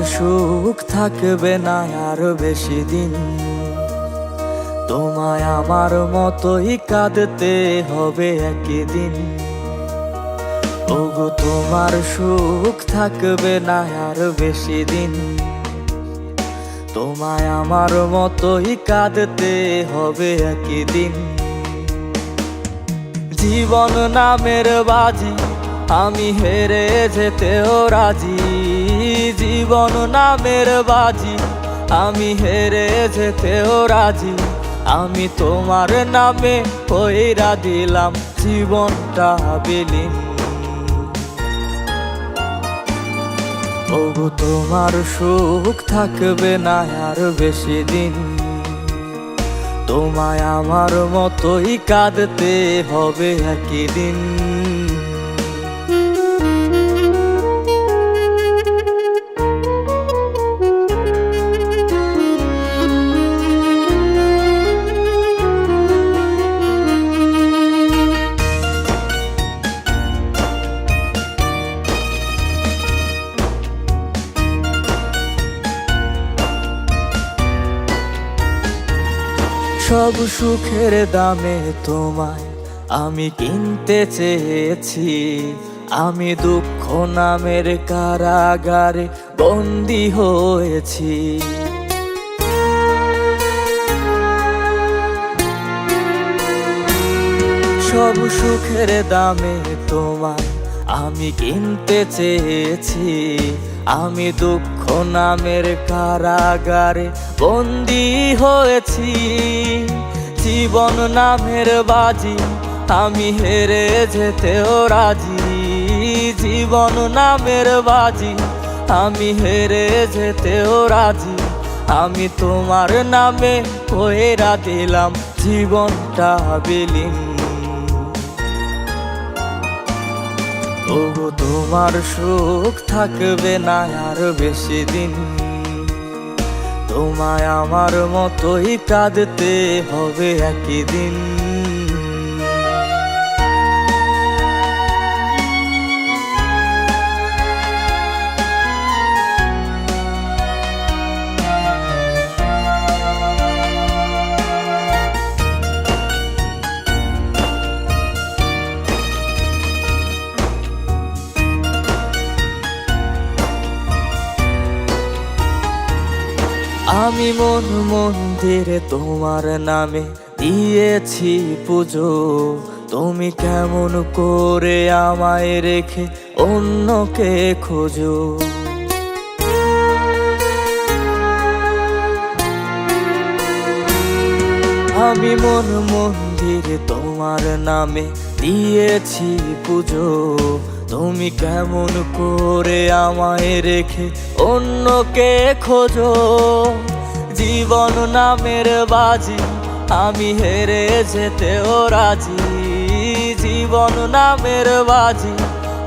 সুখ থাকবে না আর বেশি দিন। তোমায় আমার মতোই কাঁদতে হবে একদিন। ওগো তোমার সুখ থাকবে না আর বেশি দিন। তোমায় আমার মতোই কাঁদতে হবে একদিন। জীবন নামের বাজি আমি হেরে যেতেও রাজি। জীবন নামের বাজি আমি হেরে যেতেও রাজি। আমি তোমার নামে কইরা দিলাম জীবনটা বিলীন। ওগো তোমার সুখ থাকবে না আর বেশি দিন। তোমায় আমার মতোই কাঁদতে হবে একদিন। সব সুখের দামে তোমায় আমি কিনতে চেয়েছি। আমি দুঃখ নামের কারাগারে বন্দী হয়েছি। সব সুখের দামে তোমায় আমি কিনতে চেয়েছি। আমি দুঃখ নামের কারাগারে বন্দী হয়েছি। জীবন নামের বাজি আমি হেরে যেতেও রাজি। জীবন নামের বাজি আমি হেরে যেতেও রাজি। আমি তোমার নামে কইরা দিলাম জীবনটা বিলীন। ওগো তোমার সুখ থাকবে না আর বেশি দিন। তোমায় আমার মতোই কাঁদতে হবে একদিন। আমি মন মন্দিরে তোমার নামে দিয়েছি পুজো। তুমি কেমন করে আমায় রেখে অন্যকে খোঁজো। আমি মন মন্দিরে তোমার নামে দিয়েছি পুজো। তুমি কেমন করে আমায় রেখে অন্যকে খোঁজো। জীবন নামের বাজি আমি হেরে যেতেও রাজি। জীবন নামের বাজি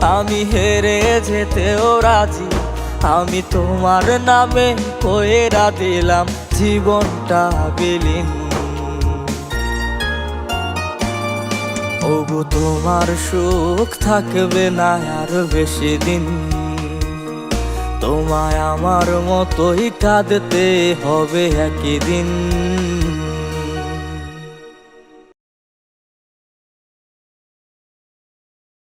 আমি হেরে যেতেও রাজি। আমি তোমার নামে কইরা দিলাম জীবনটা বিলীন। ওগো তোমার সুখ থাকবে না আর বেশি দিন। তোমায় আমার মতোই কাঁদতে হবে একদিন।